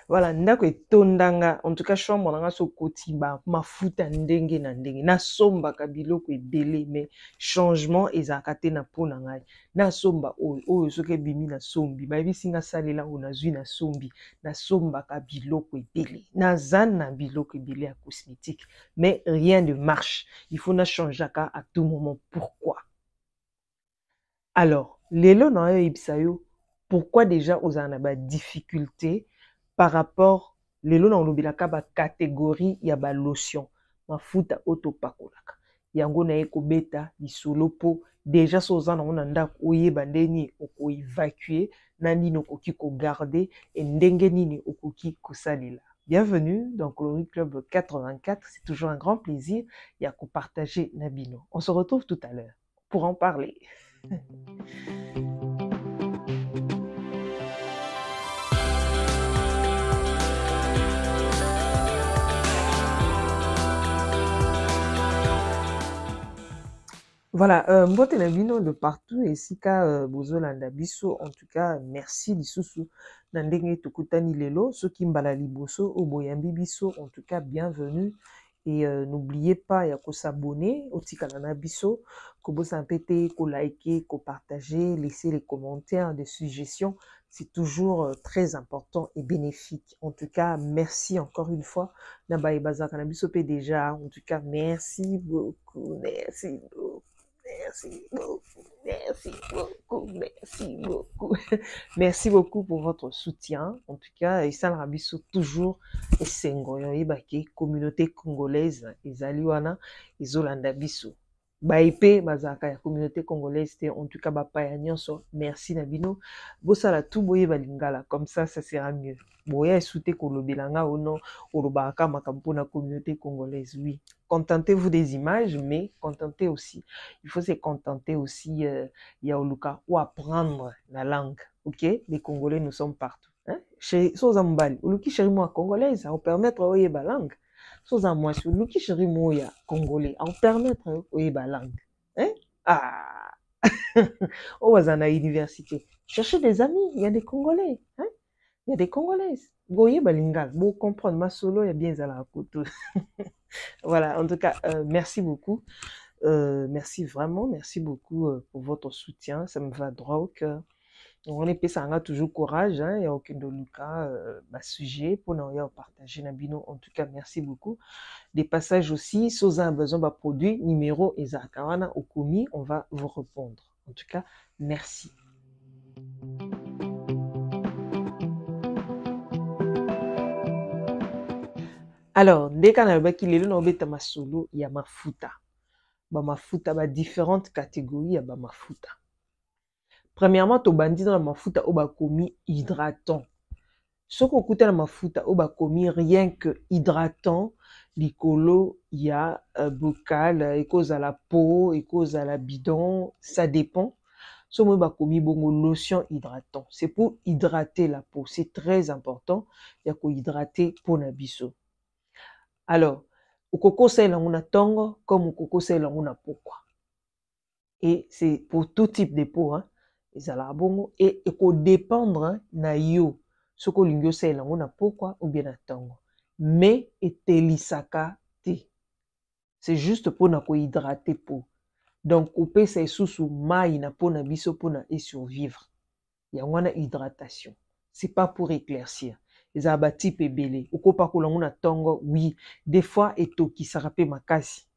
Voilà, ndako etondanga, en tout cas chambre nanga so koti ba mafuta ndenge na ndenge. Na somba ka biloko ebele, mais changement ezalaka te na po na ngai. Na somba oyo soki ebimi na sombi, ba yebisinga salela oyo nazwi na sombi, na somba ka biloko ebele. Naza na biloko ebele ya cosmétique, mais rien ne marche. Il faut na changer à tout moment. Pourquoi? Alors, lelo na yo yebisa yo, pourquoi déjà aux ana ba difficulté par rapport lelo na olobelaka ba catégorie ya ba lotion mafuta otopakolaka yango na ye kobeta lisolo po déjà soza na ona ndako oyeba ndeni oko évacuer na nini okoki ko garder et ndenge nini okoki kosalela. Bienvenue dans Coloris Club 84, c'est toujours un grand plaisir ya ko partager na bino. On se retrouve tout à l'heure pour en parler. Voilà, mbote na bino de partout esika bozolanda biso. En tout cas, merci lisusu na ndenge tokutani lelo soki mbala liboso oboyambi biso. En tout cas, bienvenue et n'oubliez pas ya ko s'abonner otikala na biso, ko bosa mpete, ko liker, ko partager, laisser les commentaires, des suggestions. C'est toujours très important et bénéfique. En tout cas, merci encore une fois. Na ba ebazaka na biso pe déjà. En tout cas, merci beaucoup, merci beaucoup. Merci beaucoup, merci beaucoup, merci beaucoup. Merci beaucoup pour votre soutien. En tout cas, Issal Rabiso toujours et Sengoyo Ibaki, communauté congolaise, Izaliwana, Izolanda Biso. Baïpe, Bazaka, la communauté congolaise, en tout cas, Bapaya Nyonso, merci Nabino. Bosala tout boye balingala, comme ça sera mieux. Boya souté kolobelanga ou non, Olobaka makampo na communauté congolaise, oui. Contentez-vous des images, mais contentez aussi. Il faut se contenter aussi, Yaoluka, ou apprendre la langue. Ok? Les Congolais, nous sommes partout. Hein? Chez Sozambali, Oluki chéri moi congolaise, ça va permettre de la langue. Sozamwa, Oluki chéri moi congolais, ça va permettre de la langue. Hein? Ah! Au Wazana Université. Cherchez des amis, il y a des Congolais. Hein? Il y a des Congolaises. Goye balingal, bon comprendre ma solo, il y a bien Zala Koto. Voilà, en tout cas, merci beaucoup. Merci vraiment, merci beaucoup pour votre soutien. Ça me va droit au cœur. On est ça a toujours courage, hein, il n'y a aucun de Lucas, sujet pour nous partager Nabino. En tout cas, merci beaucoup. Des passages aussi, si vous avez besoin de produits, numéro et Zakawana au commis, on va vous répondre. En tout cas, merci. Alors, dès qu'on a qu'il est là, on a masolo, il y a mafuta. Mafuta, différentes catégories, il y a mafuta. Premièrement, to bandi dans la mafuta oba komi hydratant. Ce qu'on coûte la mafuta oba komi rien que hydratant, l'icolo, il y a bocal, et cause à la peau, et cause à la bidon, ça dépend. Ce qu'on oba komi bongo lotion hydratant. C'est pour hydrater la peau. C'est très important. Il y a qu'on hydrater pour nabiso. Alors, au coco c'est là on a tongo, comme au coco c'est là on a pourquoi. Et c'est pour tout type de peau, hein. Et ko dépendre na yo ce que l'ingyo c'est là on a pourquoi ou bien tongo. Mais etelisaka te. C'est juste pour na ko hydrater peau. Donc couper c'est sous mai na peau na biso pour na et survivre. Il y a une hydratation. C'est pas pour éclaircir. Les abati pebele. Okopa kolanguna tongo, oui. Des fois, eto qui sera pe makasi.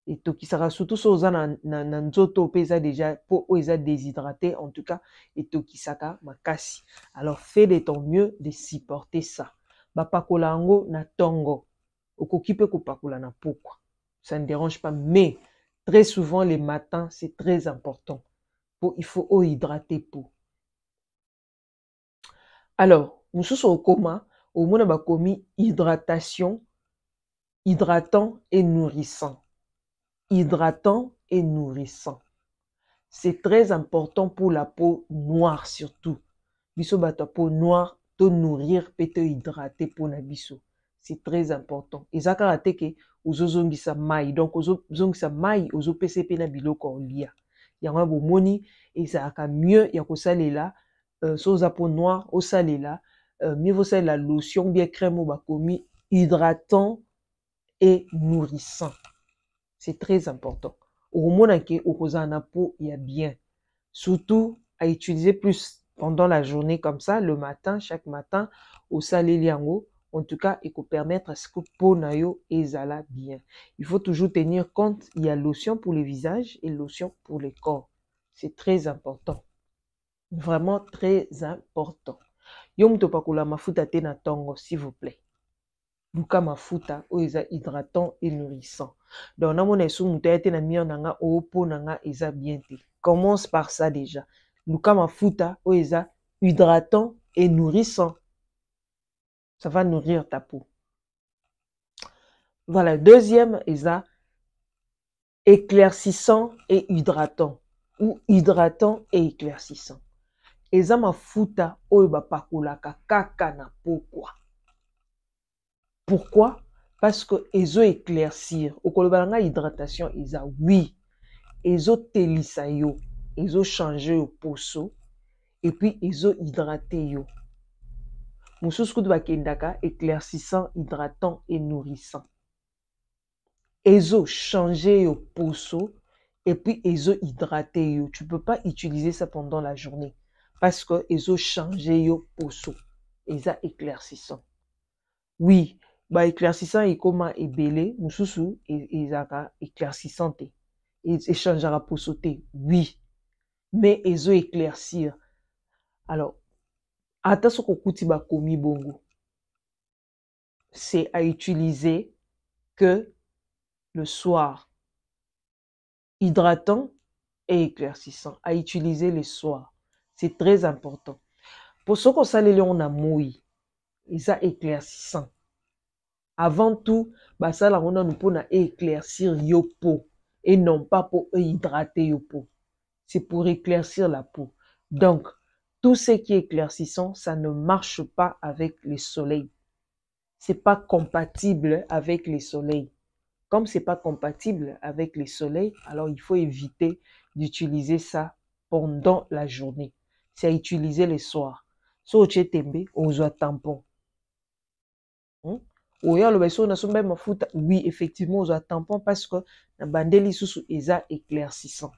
Eto qui sera surtout soza na nzoto pesa déjà pour oza déshydraté. En tout cas, eto qui saka makasi. Alors, fais de ton mieux de supporter ça. Bapakolango na tongo. Okokipe kopakola na pourquoi. Ça ne dérange pas. Mais, très souvent, les matins, c'est très important. Il faut hydrater peau. Alors, nous sommes au coma, au moins on a commis hydratation, hydratant et nourrissant. Hydratant et nourrissant. C'est très important pour la peau noire surtout. Biso bata peau noire, te nourrir, peut te hydrater pour na biso. C'est très important. Et ça karate ke ozozongisa mai. Donc ozozongisa mai, ozo PCP na biloko olia. Yango bomoni et ça aka mieux ya ko salela. Soza peau noire, au salela, mieux vaut ça la lotion bien crème ou bakomi hydratant et nourrissant. C'est très important. Au moment que au peau il y a bien. Surtout à utiliser plus pendant la journée comme ça, le matin, chaque matin, au salé liango. En tout cas, il peut permettre à ce que peau nayo ezala bien. Il faut toujours tenir compte, il y a lotion pour le visage et lotion pour le corps. C'est très important. Vraiment très important. Yo muto pakula mafuta te na tongo, s'il vous plaît. Luka mafuta o eza hydratant et nourrissant. Donc na mona esu muto ya te na miyo nanga o po nanga eza bien te. Commence par ça déjà. Luka mafuta o eza hydratant et nourrissant. Ça va nourrir ta peau. Voilà, deuxième eza éclaircissant et hydratant ou hydratant et éclaircissant. Eza mafuta oyo bapakolaka kaka na peau quoi. Pourquoi? Parce que ezo éclaircir. Okoloba nga hydratation eza oui. Ezo telisa yo, ezo changer yo poso et puis ezo hydrater yo. Mosusu kutu bakendaka éclaircissant, hydratant et nourrissant. Ezo changer yo poso et puis ezo hydrater yo. Tu peux pas utiliser ça pendant la journée parce que ezo changer yo poso. Eza éclaircissant. Oui. Ba éclaircissant et comment ebele mususu ezaka éclaircissante et échangera pour sauter oui mais ezo éclaircir alors ata soko kuti ba komi bongo c'est à utiliser que le soir hydratant et éclaircissant à utiliser le soir c'est très important pour soko saleli on a moi eza éclaircissant. Avant tout, basala on a nous pour éclaircir yo peau et non pas pour hydrater yo peau. C'est pour éclaircir la peau. Donc, tout ce qui est éclaircissant, ça ne marche pas avec le soleil. C'est pas compatible avec le soleil. Comme c'est pas compatible avec le soleil, alors il faut éviter d'utiliser ça pendant la journée. C'est à utiliser le soir. So tembe, on usa tampon. Oui, effectivement, on a tampon parce que la bandeli sous eza éclaircissant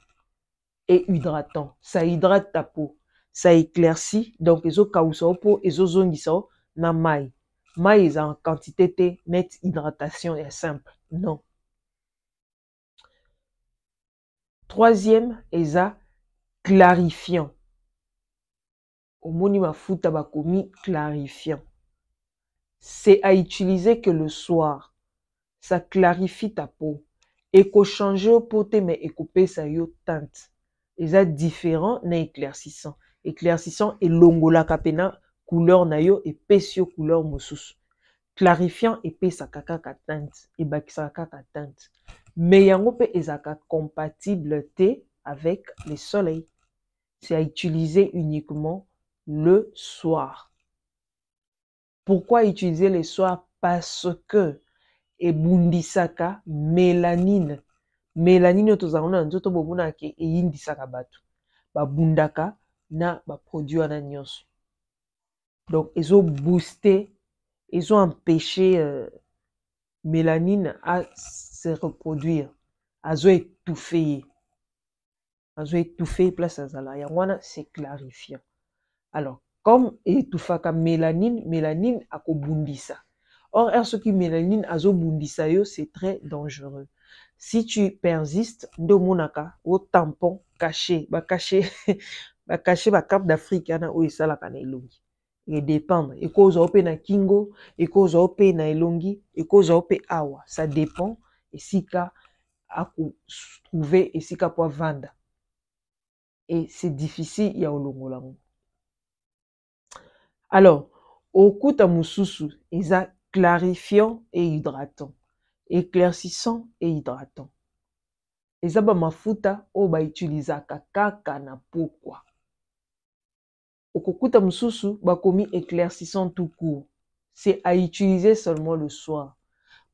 et hydratant. Ça hydrate ta peau. Ça éclaircit. Donc, ezo kausa peau, ezo zongisa na mai. Mai est en quantité T, net hydratation est simple. Non. Troisième, eza clarifiant. Au moni mafuta bakomi clarifiant. C'est à utiliser que le soir. Ça clarifie ta peau. Eko changer peau mais écouper ça yo teinte. Eza différent na éclaircissant. Éclaircissant et longola kapena couleur na yo et pesio couleur mosusu. Clarifiant et pesa kaka teinte et bakisa kaka teinte. Mais yango pe ezaka compatible te avec le soleil. C'est à utiliser uniquement le soir. Pourquoi utiliser le soir? Parce que ebundisaka mélanine. Mélanine tozalona nzoto bomona ke eyindisaka bato. Babundaka na ba produit wana nyonso. Donc ezo booster, ezo empêcher mélanine à se reproduire. Azo étouffer. Azo étouffer place azala. Yangwana c'est clarifiant. Alors, comme étouffaka mélanine, mélanine akobundisa. Or, ce qui mélanine azobundisa yo, c'est très dangereux. Si tu persistes, ndomonaka au tampon caché, ba caché ba carte d'Afrique yana o esala kana elongi. Et dépendre. Et cause ope na kingo, et cause ope na elongi, et cause ope awa. Ça dépend. Et si ka ako trouver et si ka po vendre. Et c'est difficile ya olongolango. Alors, okuta mususu eza clarifiant et hydratant, éclaircissant et hydratant. Eza ba mafuta o ba utilizaka kaka na peau quoi. Okuta mususu bakomi éclaircissant tout court. C'est à utiliser seulement le soir.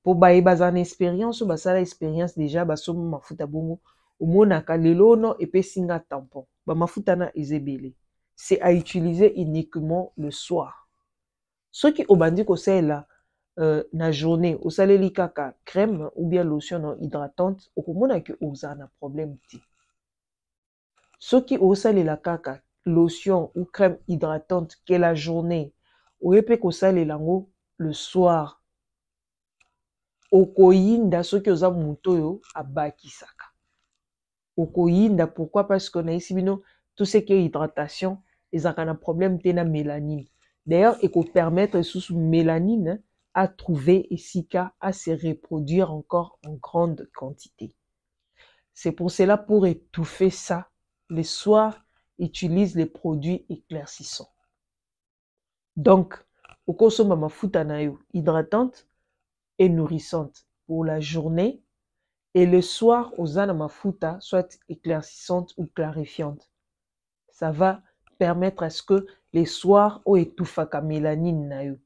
Pour bazan expérience ou basala expérience déjà basomo mafuta bongo omonaka lelo no epesinga tampon. Ba mafuta na ezebele. C'est à utiliser uniquement le soir. Ce qui obandi ko là na journée au saleli kaka crème ou bien lotion non hydratante okomona ke oza na problème ti. Ce qui au la kaka lotion ou crème hydratante que la journée oyepe ko lango le soir okoyinda soki oza moto oyo abakisaka. Okoyinda pourquoi? Parce que na isibino tout ce qui est hydratation ezaka na problème te na mélanine. D'ailleurs, et permettre sous mélanine à trouver esika à se reproduire encore en grande quantité. C'est pour cela, pour étouffer ça, le soir, utilise les produits éclaircissants. Donc, au consomme mafuta na yo hydratante et nourrissante pour la journée, et le soir, aux ana mafuta soit éclaircissante ou clarifiante. Ça va permettre à ce que les soirs, o étouffaka mélanine na yo.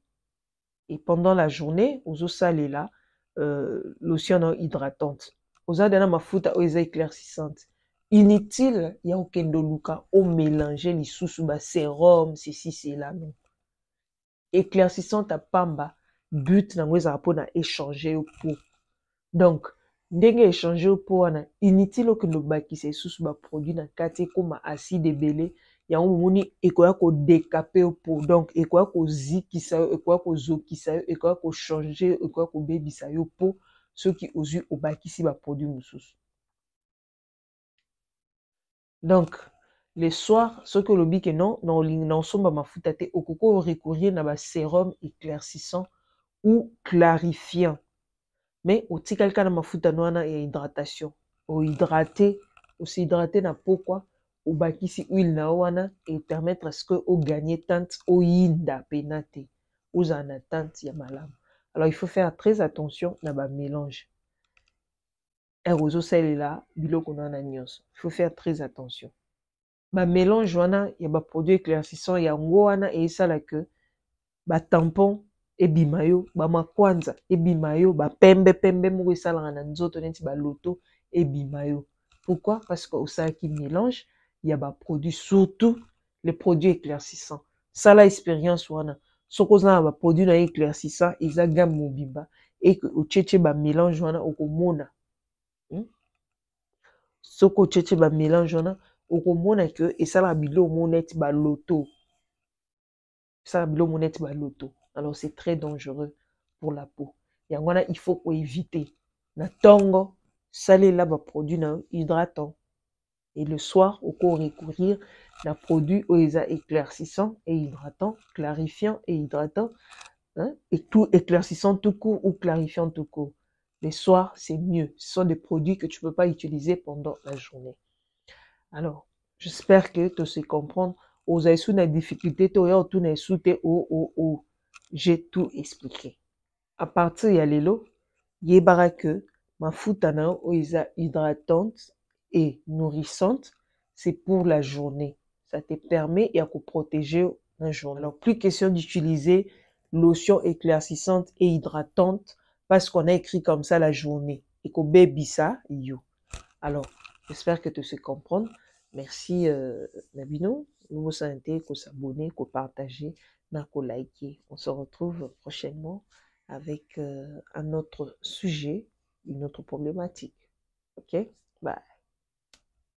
Et pendant la journée, aux osale là, lotion hydratante. Aux ana mafuta o éclaircissante. Inutile, il y a aucun doluka au mélanger les sous ba sérum, ceci, c'est là, non. Éclaircissante à pamba, but na ngweza pour échanger au pot. Donc, ndenge échanger au pot, inutile que nous bakise sous ba produit na kati comme acide ebele. Ya moni ekoya ko décaper au pot. Donc, ekoya ko zikisa yo, ekoya ko zokisa yo, ekoya ko changer, ekoya ko bebisa yo pot, ceux qui osu obakisi ba produit mususu. Donc, les soirs, ce que le bic est non, non somba mafuta te okoko recourir na ba sérum éclaircissant ou clarifiant. Mais au tikalka na mafuta noana et hydratation. Au hydrater, aussi hydrater na pourquoi au bakisi huile na wana et permettre à ce que au gagner tante au yinda penate aux en attente ya malam. Alors il faut faire très attention na ba mélange. Un roseau sel là, biloko na nyos. Il faut faire très attention. Ba mélange wana ya ba produit éclaircissant ya ngo wana et ça là que ba tampon et bimayo ba makwanza et bimayo ba pembe pembe mo esalanga na nzoto neti ba loto et bimayo. Pourquoi? Parce que au ça qui mélange il y a ba produits, surtout les produits éclaircissants. Ça la expérience wana soko za ba produits na éclaircissant eza gamme mobimba et que au tchétché ba mélange wana okomona. Soko tchétché ba mélange wana okomona que et ça la bilo monete ba loto. Ça bilo monete ba loto. Alors c'est très dangereux pour la peau. Yangwana il faut éviter. Na tongo salé là ba produit na hydratant. Et le soir au cours recourir na produit oisa éclaircissant et hydratant, clarifiant et hydratant, hein? Et tout éclaircissant tout court ou clarifiant tout court. Les soirs c'est mieux. Ce sont des produits que tu peux pas utiliser pendant la journée. Alors, j'espère que tu sais comprendre. Aux sous na difficulté, tout na sous j'ai tout expliqué. À partir ya lelo, yebara que mafuta na oisa hydratante et nourrissante, c'est pour la journée. Ça te permet de protéger un jour. Alors, plus question d'utiliser lotion éclaircissante et hydratante parce qu'on a écrit comme ça la journée. Et qu'au baby ça, you. Alors, j'espère que tu sais comprendre. Merci Nabino. Nous vous invitons à s'abonner, à partager, à liker. On se retrouve prochainement avec un autre sujet, une autre problématique. Ok? Bye.